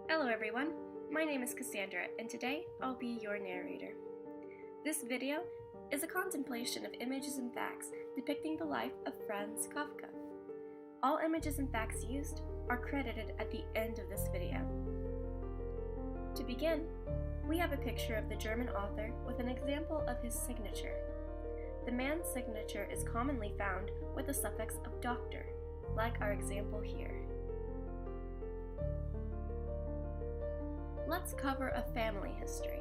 Hello everyone, my name is Cassandra and today I'll be your narrator. This video is a contemplation of images and facts depicting the life of Franz Kafka. All images and facts used are credited at the end of this video. To begin, we have a picture of the German author with an example of his signature. The man's signature is commonly found with the suffix of doctor, like our example here. Let's cover a family history.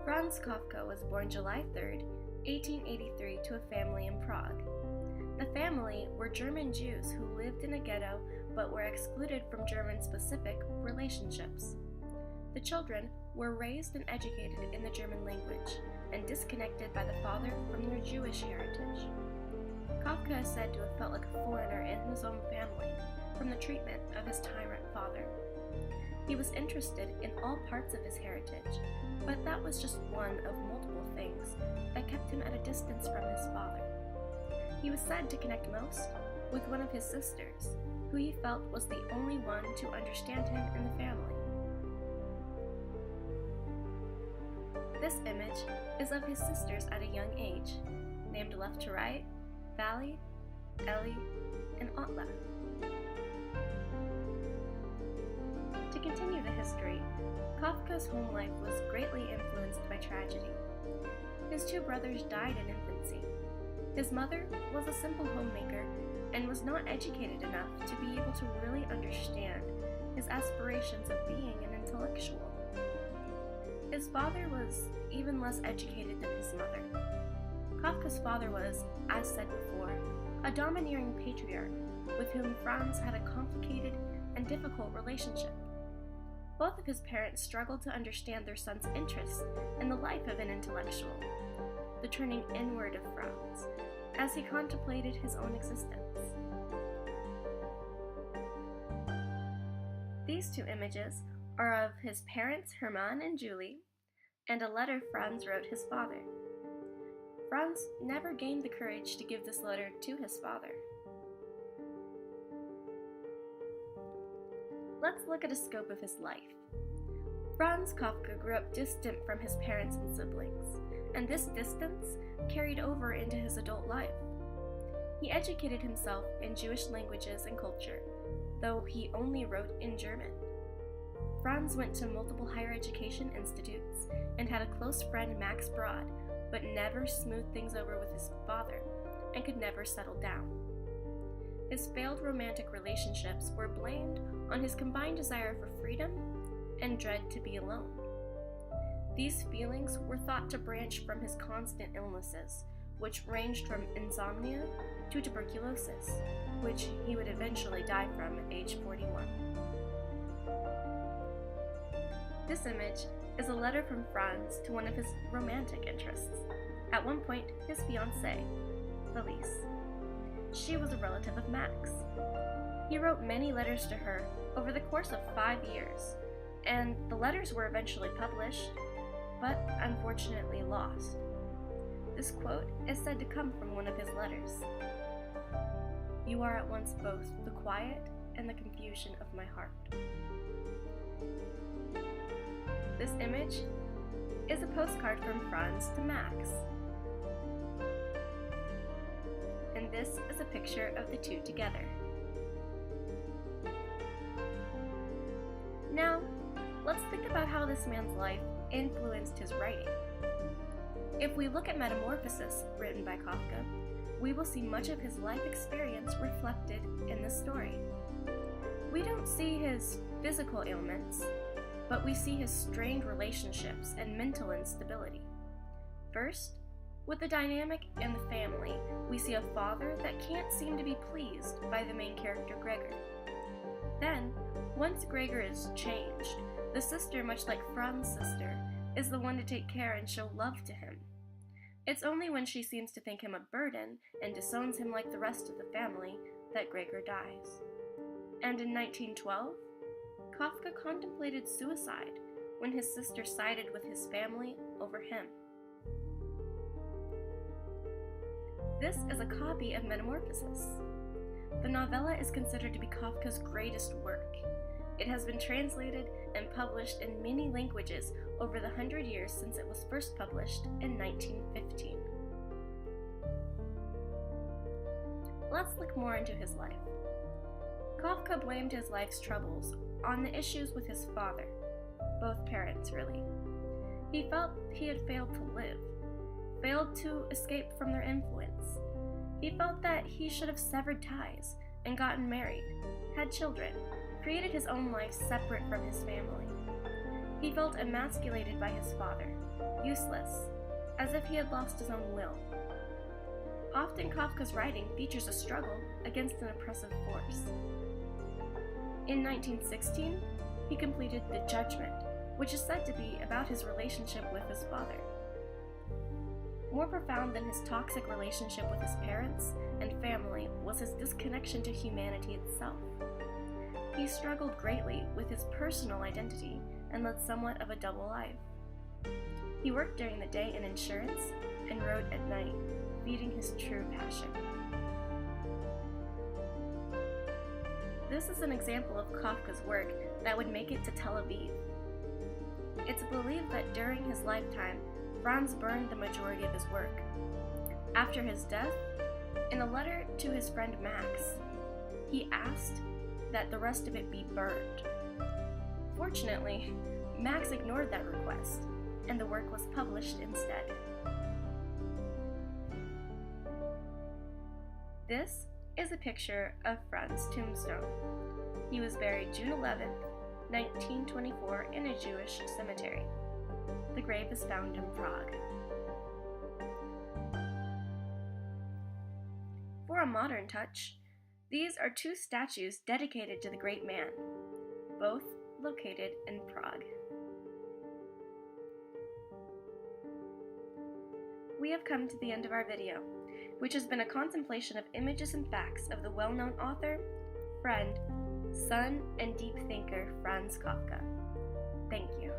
Franz Kafka was born July 3, 1883 to a family in Prague. The family were German Jews who lived in a ghetto but were excluded from German-specific relationships. The children were raised and educated in the German language and disconnected by the father from their Jewish heritage. Kafka is said to have felt like a foreigner in his own family from the treatment of his tyrant father. He was interested in all parts of his heritage, but that was just one of multiple things that kept him at a distance from his father. He was said to connect most with one of his sisters, who he felt was the only one to understand him in the family. This image is of his sisters at a young age, named left to right, Vali, Ellie, and Otla. To continue the history, Kafka's home life was greatly influenced by tragedy. His two brothers died in infancy. His mother was a simple homemaker and was not educated enough to be able to really understand his aspirations of being an intellectual. His father was even less educated than his mother. Kafka's father was, as said before, a domineering patriarch with whom Franz had a complicated and difficult relationship. Both of his parents struggled to understand their son's interests in the life of an intellectual, the turning inward of Franz, as he contemplated his own existence. These two images are of his parents Hermann and Julie, and a letter Franz wrote his father. Franz never gained the courage to give this letter to his father. Let's look at a scope of his life. Franz Kafka grew up distant from his parents and siblings, and this distance carried over into his adult life. He educated himself in Jewish languages and culture, though he only wrote in German. Franz went to multiple higher education institutes and had a close friend, Max Brod, but never smoothed things over with his father and could never settle down. His failed romantic relationships were blamed on his combined desire for freedom and dread to be alone. These feelings were thought to branch from his constant illnesses, which ranged from insomnia to tuberculosis, which he would eventually die from at age 41. This image is a letter from Franz to one of his romantic interests, at one point his fiancée, Elise. She was a relative of Max. He wrote many letters to her over the course of 5 years, and the letters were eventually published, but unfortunately lost. This quote is said to come from one of his letters. "You are at once both the quiet and the confusion of my heart." This image is a postcard from Franz to Max. And this is a picture of the two together. Now, let's think about how this man's life influenced his writing. If we look at Metamorphosis, written by Kafka, we will see much of his life experience reflected in the story. We don't see his physical ailments, but we see his strained relationships and mental instability. First, with the dynamic in the family, we see a father that can't seem to be pleased by the main character, Gregor. Then, once Gregor is changed, the sister, much like Franz's sister, is the one to take care and show love to him. It's only when she seems to think him a burden and disowns him like the rest of the family that Gregor dies. And in 1912, Kafka contemplated suicide when his sister sided with his family over him. This is a copy of Metamorphosis. The novella is considered to be Kafka's greatest work. It has been translated and published in many languages over the 100 years since it was first published in 1915. Let's look more into his life. Kafka blamed his life's troubles on the issues with his father, both parents really. He felt he had failed to live, failed to escape from their influence. He felt that he should have severed ties and gotten married, had children, created his own life separate from his family. He felt emasculated by his father, useless, as if he had lost his own will. Often Kafka's writing features a struggle against an oppressive force. In 1916, he completed The Judgment, which is said to be about his relationship with his father. More profound than his toxic relationship with his parents and family was his disconnection to humanity itself. He struggled greatly with his personal identity and led somewhat of a double life. He worked during the day in insurance and wrote at night, feeding his true passion. This is an example of Kafka's work that would make it to Tel Aviv. It's believed that during his lifetime, Franz burned the majority of his work. After his death, in a letter to his friend Max, he asked that the rest of it be burned. Fortunately, Max ignored that request, and the work was published instead. This is a picture of Franz's tombstone. He was buried June 11, 1924 in a Jewish cemetery. The grave is found in Prague. For a modern touch, these are two statues dedicated to the great man, both located in Prague. We have come to the end of our video, which has been a contemplation of images and facts of the well-known author, friend, son, and deep thinker Franz Kafka. Thank you.